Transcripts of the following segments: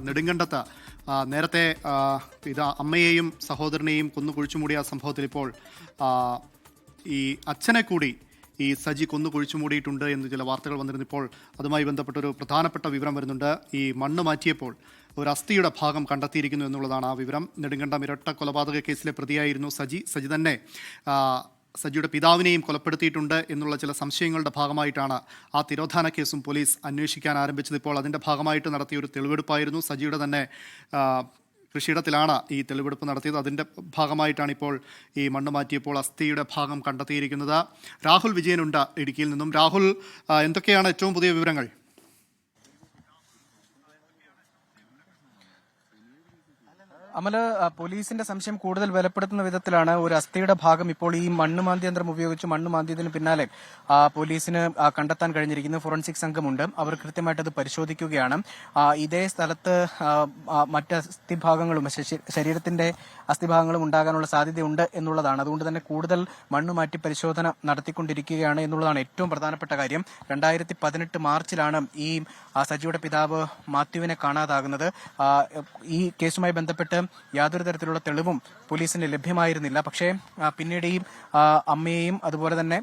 നെടുങ്കണ്ടത്ത് നേരത്തെ അമ്മയെയും സഹോദരനെയും കൊന്നു കുഴിച്ചുമൂടിയ സംഭവത്തിൽ ഇപ്പോൾ ഈ അച്ഛനെ കൂടി ഈ സജി കൊന്നു കുഴിച്ചുമൂടിയിട്ടുണ്ട് എന്ന് ചില വാർത്തകൾ വന്നിരുന്നു. ഇപ്പോൾ അതുമായി ബന്ധപ്പെട്ടൊരു പ്രധാനപ്പെട്ട വിവരം വരുന്നുണ്ട്. ഈ മണ്ണ് മാറ്റിയപ്പോൾ ഒരു അസ്ഥിയുടെ ഭാഗം കണ്ടെത്തിയിരിക്കുന്നു എന്നുള്ളതാണ് ആ വിവരം. നെടുങ്കണ്ടം ഇരട്ട കൊലപാതക കേസിലെ പ്രതിയായിരുന്നു സജി തന്നെ സജിയുടെ പിതാവിനെയും കൊലപ്പെടുത്തിയിട്ടുണ്ട് എന്നുള്ള ചില സംശയങ്ങളുടെ ഭാഗമായിട്ടാണ് ആ തിരോധാന കേസും പോലീസ് അന്വേഷിക്കാൻ ആരംഭിച്ചത്. ഇപ്പോൾ അതിൻ്റെ ഭാഗമായിട്ട് നടത്തിയ ഒരു തെളിവെടുപ്പായിരുന്നു. സജിയുടെ തന്നെ കൃഷിയിടത്തിലാണ് ഈ തെളിവെടുപ്പ് നടത്തിയത്. അതിൻ്റെ ഭാഗമായിട്ടാണ് ഇപ്പോൾ ഈ മണ്ണ് മാറ്റിയപ്പോൾ അസ്ഥിയുടെ ഭാഗം കണ്ടെത്തിയിരിക്കുന്നത്. രാഹുൽ വിജയനുണ്ട് ഇടുക്കിയിൽ നിന്നും. രാഹുൽ, എന്തൊക്കെയാണ് ഏറ്റവും പുതിയ വിവരങ്ങൾ? അമല്, പോലീസിന്റെ സംശയം കൂടുതൽ ബലപ്പെടുത്തുന്ന വിധത്തിലാണ് ഒരു അസ്ഥിയുടെ ഭാഗം ഇപ്പോൾ ഈ മണ്ണുമാന്തി യന്ത്രം ഉപയോഗിച്ച് മണ്ണ് മാന്തിയതിന് പിന്നാലെ പോലീസിന് കണ്ടെത്താൻ കഴിഞ്ഞിരിക്കുന്നു. ഫോറൻസിക് സംഘമുണ്ട്, അവർ കൃത്യമായിട്ട് അത് പരിശോധിക്കുകയാണ്. ഇതേ സ്ഥലത്ത് മറ്റ് അസ്ഥിഭാഗങ്ങളും ശരീരത്തിന്റെ അസ്ഥിഭാഗങ്ങളും ഉണ്ടാകാനുള്ള സാധ്യതയുണ്ട് എന്നുള്ളതാണ്. അതുകൊണ്ട് തന്നെ കൂടുതൽ മണ്ണ് മാറ്റി പരിശോധന നടത്തിക്കൊണ്ടിരിക്കുകയാണ് എന്നുള്ളതാണ് ഏറ്റവും പ്രധാനപ്പെട്ട കാര്യം. 2018 മാർച്ചിലാണ് ഈ സജിയുടെ പിതാവ് മാത്യുവിനെ കാണാതാകുന്നത്. ഈ കേസുമായി ബന്ധപ്പെട്ട് യാതൊരു തരത്തിലുള്ള തെളിവും പോലീസിന് ലഭ്യമായിരുന്നില്ല. പക്ഷേ പിന്നീട് ഈ അമ്മയെയും അതുപോലെ തന്നെ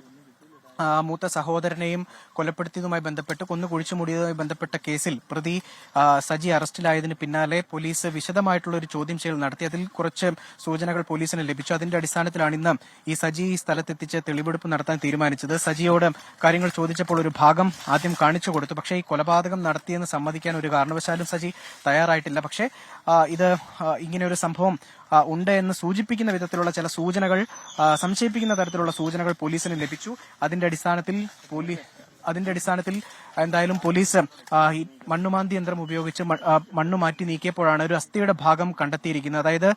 മൂത്ത സഹോദരനെയും കൊലപ്പെടുത്തിയതുമായി ബന്ധപ്പെട്ട് കൊന്നു കുഴിച്ചുമൂടിയതുമായി ബന്ധപ്പെട്ട കേസിൽ പ്രതി സജി അറസ്റ്റിലായതിന് പിന്നാലെ പോലീസ് വിശദമായിട്ടുള്ള ഒരു ചോദ്യം ചെയ്യൽ നടത്തി. അതിൽ കുറച്ച് സൂചനകൾ പോലീസിന് ലഭിച്ചു. അതിന്റെ അടിസ്ഥാനത്തിലാണ് ഇന്ന് ഈ സജി ഈ സ്ഥലത്തെത്തിച്ച് തെളിവെടുപ്പ് നടത്താൻ തീരുമാനിച്ചത്. സജിയോട് കാര്യങ്ങൾ ചോദിച്ചപ്പോൾ ഒരു ഭാഗം ആദ്യം കാണിച്ചു കൊടുത്തു. പക്ഷേ ഈ കൊലപാതകം നടത്തിയെന്ന് സമ്മതിക്കാൻ ഒരു കാരണവശാലും സജി തയ്യാറായിട്ടില്ല. പക്ഷേ ഇത് ഇങ്ങനെ ഒരു സംഭവം ഉണ്ട് എന്ന് സൂചിപ്പിക്കുന്ന വിധത്തിലുള്ള ചില സൂചനകൾ, സംശയിപ്പിക്കുന്ന തരത്തിലുള്ള സൂചനകൾ പോലീസിന് ലഭിച്ചു. അതിന്റെ അടിസ്ഥാനത്തിൽ എന്തായാലും പോലീസ് ഈ മണ്ണുമാന്തി യന്ത്രം ഉപയോഗിച്ച് മണ്ണ് മാറ്റി നീക്കിയപ്പോഴാണ് ഒരു അസ്ഥിയുടെ ഭാഗം കണ്ടെത്തിയിരിക്കുന്നത്. അതായത്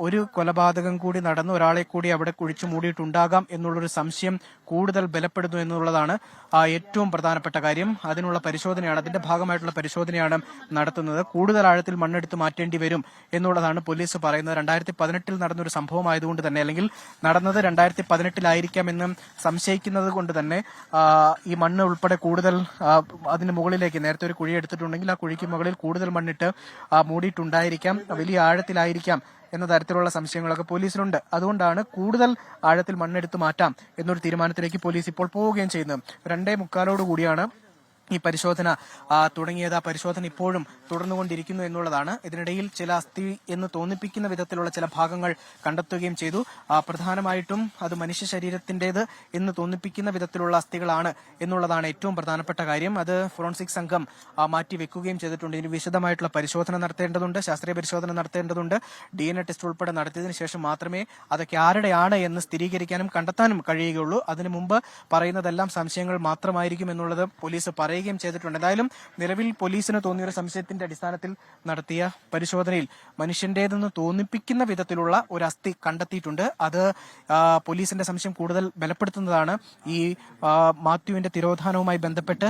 ഒരു കൊലപാതകം കൂടി നടന്ന് ഒരാളെ കൂടി അവിടെ കുഴിച്ചു മൂടിയിട്ടുണ്ടാകാം എന്നുള്ളൊരു സംശയം കൂടുതൽ ബലപ്പെടുന്നു എന്നുള്ളതാണ് ഏറ്റവും പ്രധാനപ്പെട്ട കാര്യം. അതിനുള്ള പരിശോധനയാണ്, അതിന്റെ ഭാഗമായിട്ടുള്ള പരിശോധനയാണ് നടത്തുന്നത്. കൂടുതൽ ആഴത്തിൽ മണ്ണെടുത്ത് മാറ്റേണ്ടി വരും എന്നുള്ളതാണ് പോലീസ് പറയുന്നത്. 2018 നടന്നൊരു സംഭവമായതുകൊണ്ട് തന്നെ, അല്ലെങ്കിൽ നടന്നത് 2018 എന്ന് സംശയിക്കുന്നത് കൊണ്ട് തന്നെ ഈ മണ്ണ് ഉൾപ്പെടെ കൂടുതൽ അതിന് മുകളിലേക്ക് നേരത്തെ ഒരു കുഴി എടുത്തിട്ടുണ്ടെങ്കിൽ ആ കുഴിക്ക് മുകളിൽ കൂടുതൽ മണ്ണിട്ട് മൂടിയിട്ടുണ്ടായിരിക്കാം, വലിയ ആഴത്തിലായിരിക്കാം എന്ന തരത്തിലുള്ള സംശയങ്ങളൊക്കെ പോലീസിനുണ്ട്. അതുകൊണ്ടാണ് കൂടുതൽ ആഴത്തിൽ മണ്ണെടുത്ത് മാറ്റാം എന്നൊരു തീരുമാനത്തിലേക്ക് പോലീസ് ഇപ്പോൾ പോവുകയും ചെയ്യുന്നത്. 2:45 കൂടിയാണ് ഈ പരിശോധന തുടങ്ങിയത്. ആ പരിശോധന ഇപ്പോഴും തുടർന്നുകൊണ്ടിരിക്കുന്നു എന്നുള്ളതാണ്. ഇതിനിടയിൽ ചില അസ്ഥി എന്ന് തോന്നിപ്പിക്കുന്ന വിധത്തിലുള്ള ചില ഭാഗങ്ങൾ കണ്ടെത്തുകയും ചെയ്തു. പ്രധാനമായിട്ടും അത് മനുഷ്യ ശരീരത്തിന്റേത് എന്ന് തോന്നിപ്പിക്കുന്ന വിധത്തിലുള്ള അസ്ഥികളാണ് എന്നുള്ളതാണ് ഏറ്റവും പ്രധാനപ്പെട്ട കാര്യം. അത് ഫോറൻസിക് സംഘം മാറ്റിവെക്കുകയും ചെയ്തിട്ടുണ്ട്. ഇതിന് വിശദമായിട്ടുള്ള പരിശോധന നടത്തേണ്ടതുണ്ട്, ശാസ്ത്രീയ പരിശോധന നടത്തേണ്ടതുണ്ട്. DNA ടെസ്റ്റ് ഉൾപ്പെടെ നടത്തിയതിനു ശേഷം മാത്രമേ അതൊക്കെ ആരുടെയാണ് എന്ന് സ്ഥിരീകരിക്കാനും കണ്ടെത്താനും കഴിയുകയുള്ളൂ. അതിനു മുമ്പ് പറയുന്നതെല്ലാം സംശയങ്ങൾ മാത്രമായിരിക്കും എന്നുള്ളത് പോലീസ് പറയുകയും ചെയ്തിട്ടുണ്ട്. എന്തായാലും നിലവിൽ പോലീസിന് തോന്നിയൊരു സംശയത്തിന്റെ അടിസ്ഥാനത്തിൽ നടത്തിയ പരിശോധനയിൽ മനുഷ്യന്റേതെന്ന് തോന്നിപ്പിക്കുന്ന വിധത്തിലുള്ള ഒരു അസ്ഥി കണ്ടെത്തിയിട്ടുണ്ട്. അത് പോലീസിന്റെ സംശയം കൂടുതൽ ബലപ്പെടുത്തുന്നതാണ്. ഈ മാത്യുവിന്റെ തിരോധാനവുമായി ബന്ധപ്പെട്ട്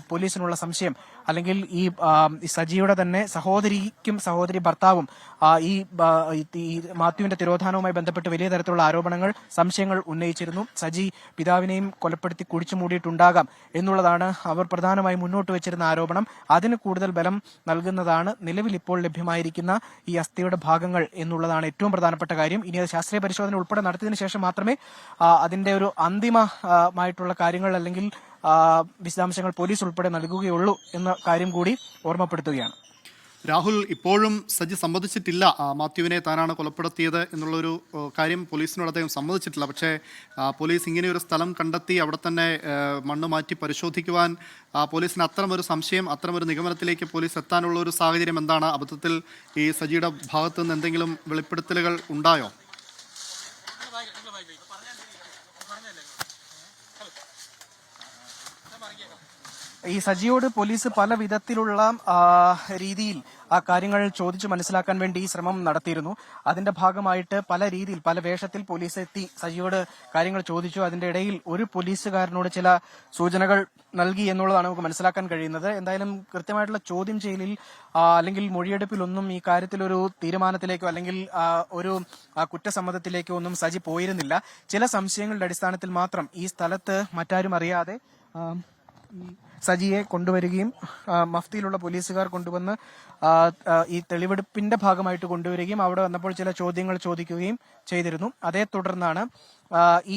പോലീസിനുള്ള സംശയം, അല്ലെങ്കിൽ ഈ സജിയുടെ തന്നെ സഹോദരി ഭർത്താവും ഈ മാത്യുവിന്റെ തിരോധാനവുമായി ബന്ധപ്പെട്ട് വലിയ തരത്തിലുള്ള ആരോപണങ്ങൾ, സംശയങ്ങൾ ഉന്നയിച്ചിരുന്നു. സജി പിതാവിനെയും കൊലപ്പെടുത്തി കുഴിച്ചു മൂടിയിട്ടുണ്ടാകാം എന്നുള്ളതാണ് അവർ പ്രധാനമായി മുന്നോട്ട് വെച്ചിരുന്ന ആരോപണം. അതിന് കൂടുതൽ ബലം നൽകുന്നതാണ് നിലവിൽ ഇപ്പോൾ ലഭ്യമായിരിക്കുന്ന ഈ അസ്ഥിയുടെ ഭാഗങ്ങൾ എന്നുള്ളതാണ് ഏറ്റവും പ്രധാനപ്പെട്ട കാര്യം. ഇനി അത് ശാസ്ത്രീയ പരിശോധന ഉൾപ്പെടെ നടത്തിയതിനു ശേഷം മാത്രമേ അതിന്റെ ഒരു അന്തിമമായിട്ടുള്ള കാര്യങ്ങൾ അല്ലെങ്കിൽ വിശദാംശങ്ങൾ പോലീസ് ഉൾപ്പെടെ നൽകുകയുള്ളൂ എന്ന കാര്യം കൂടി ഓർമ്മപ്പെടുത്തുകയാണ്. രാഹുൽ, ഇപ്പോഴും സജി സമ്മതിച്ചിട്ടില്ല മാത്യുവിനെ താനാണ് കൊലപ്പെടുത്തിയത് എന്നുള്ളൊരു കാര്യം പോലീസിനോട് അദ്ദേഹം സമ്മതിച്ചിട്ടില്ല. പക്ഷേ പോലീസ് ഇങ്ങനെയൊരു സ്ഥലം കണ്ടെത്തി അവിടെ തന്നെ മണ്ണ് മാറ്റി പരിശോധിക്കുവാൻ പോലീസിന് അത്തരമൊരു സംശയം, അത്തരമൊരു നിഗമനത്തിലേക്ക് പോലീസ് എത്താനുള്ള ഒരു സാഹചര്യം എന്താണ്? അബദ്ധത്തിൽ ഈ സജിയുടെ ഭാഗത്തു നിന്ന് എന്തെങ്കിലും വെളിപ്പെടുത്തലുകൾ ഉണ്ടായോ? ഈ സജിയോട് പോലീസ് പല വിധത്തിലുള്ള രീതിയിൽ ആ കാര്യങ്ങൾ ചോദിച്ചു മനസ്സിലാക്കാൻ വേണ്ടി ശ്രമം നടത്തിയിരുന്നു. അതിന്റെ ഭാഗമായിട്ട് പല രീതിയിൽ, പല വേഷത്തിൽ പോലീസ് എത്തി സജിയോട് കാര്യങ്ങൾ ചോദിച്ചു. അതിന്റെ ഇടയിൽ ഒരു പോലീസുകാരനോട് ചില സൂചനകൾ നൽകി എന്നുള്ളതാണ് നമുക്ക് മനസ്സിലാക്കാൻ കഴിയുന്നത്. എന്തായാലും കൃത്യമായിട്ടുള്ള ചോദ്യം ചെയ്യലിൽ അല്ലെങ്കിൽ മൊഴിയെടുപ്പിലൊന്നും ഈ കാര്യത്തിൽ ഒരു തീരുമാനത്തിലേക്കോ അല്ലെങ്കിൽ ഒരു കുറ്റസമ്മതത്തിലേക്കോ ഒന്നും സജി പോയിരുന്നില്ല. ചില സംശയങ്ങളുടെ അടിസ്ഥാനത്തിൽ മാത്രം ഈ സ്ഥലത്ത് മറ്റാരും അറിയാതെ സജിയെ കൊണ്ടുവരികയും മഫ്തിയിലുള്ള പോലീസുകാർ കൊണ്ടുവന്ന് ഈ തെളിവെടുപ്പിന്റെ ഭാഗമായിട്ട് കൊണ്ടുവരികയും അവിടെ വന്നപ്പോൾ ചില ചോദ്യങ്ങൾ ചോദിക്കുകയും ചെയ്തിരുന്നു. അതേ തുടർന്നാണ്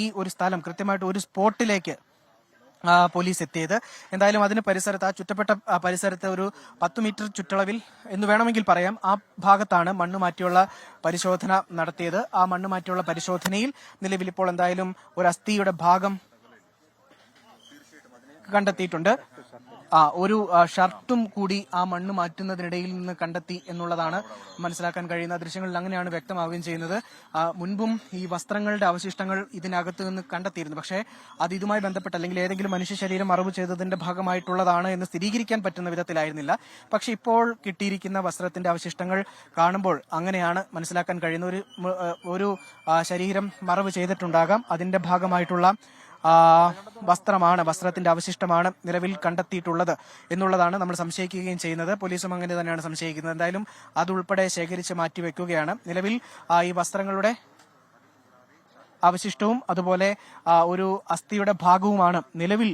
ഈ ഒരു സ്ഥലം കൃത്യമായിട്ട് ഒരു സ്പോട്ടിലേക്ക് പോലീസ് എത്തിയത്. എന്തായാലും അതിന് പരിസരത്ത്, ആ ചുറ്റപ്പെട്ട പരിസരത്ത് ഒരു 10 മീറ്റർ ചുറ്റളവിൽ എന്ന് വേണമെങ്കിൽ പറയാം, ആ ഭാഗത്താണ് മണ്ണുമാറ്റിയുള്ള പരിശോധന നടത്തിയത്. ആ മണ്ണുമാറ്റിയുള്ള പരിശോധനയിൽ നിലവിൽ ഇപ്പോൾ എന്തായാലും ഒരു അസ്ഥിയുടെ ഭാഗം കണ്ടെത്തിയിട്ടുണ്ട്. ഒരു ഷർട്ടും കൂടി ആ മണ്ണ് മാറ്റുന്നതിനിടയിൽ നിന്ന് കണ്ടെത്തി എന്നുള്ളതാണ് മനസ്സിലാക്കാൻ കഴിയുന്ന ദൃശ്യങ്ങളിൽ അങ്ങനെയാണ് വ്യക്തമാവുകയും ചെയ്യുന്നത്. മുൻപും ഈ വസ്ത്രങ്ങളുടെ അവശിഷ്ടങ്ങൾ ഇതിനകത്ത് നിന്ന് കണ്ടെത്തിയിരുന്നു. പക്ഷേ അത് ഇതുമായി ബന്ധപ്പെട്ട് അല്ലെങ്കിൽ ഏതെങ്കിലും മനുഷ്യ ശരീരം മറവ് ചെയ്തതിന്റെ ഭാഗമായിട്ടുള്ളതാണ് എന്ന് സ്ഥിരീകരിക്കാൻ പറ്റുന്ന വിധത്തിലായിരുന്നില്ല. പക്ഷെ ഇപ്പോൾ കിട്ടിയിരിക്കുന്ന വസ്ത്രത്തിന്റെ അവശിഷ്ടങ്ങൾ കാണുമ്പോൾ അങ്ങനെയാണ് മനസ്സിലാക്കാൻ കഴിയുന്ന. ഒരു ശരീരം മറവ് ചെയ്തിട്ടുണ്ടാകാം. അതിന്റെ ഭാഗമായിട്ടുള്ള വസ്ത്രത്തിന്റെ അവശിഷ്ടമാണ് നിലവിൽ കണ്ടെത്തിയിട്ടുള്ളത് എന്നുള്ളതാണ് നമ്മൾ സംശയിക്കുകയും ചെയ്യുന്നത്. പോലീസും അങ്ങനെ തന്നെയാണ് സംശയിക്കുന്നത്. എന്തായാലും അതുൾപ്പെടെ ശേഖരിച്ച് മാറ്റിവെക്കുകയാണ്. നിലവിൽ ഈ വസ്ത്രങ്ങളുടെ അവശിഷ്ടവും അതുപോലെ ഒരു അസ്ഥിയുടെ ഭാഗവുമാണ് നിലവിൽ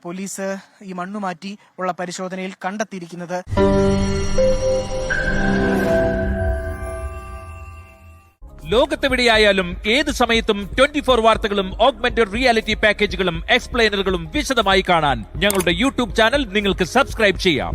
പോലീസ് ഈ മണ്ണുമാറ്റി ഉള്ള പരിശോധനയിൽ കണ്ടെത്തിയിരിക്കുന്നത്. ലോകത്തെവിടെയായാലും ഏത് സമയത്തും 24 വാർത്തകളും ഓഗ്മെന്റഡ് റിയാലിറ്റി പാക്കേജുകളും എക്സ്പ്ലെയിനറുകളും വിശദമായി കാണാൻ ഞങ്ങളുടെ യൂട്യൂബ് ചാനൽ നിങ്ങൾക്ക് സബ്സ്ക്രൈബ് ചെയ്യാം.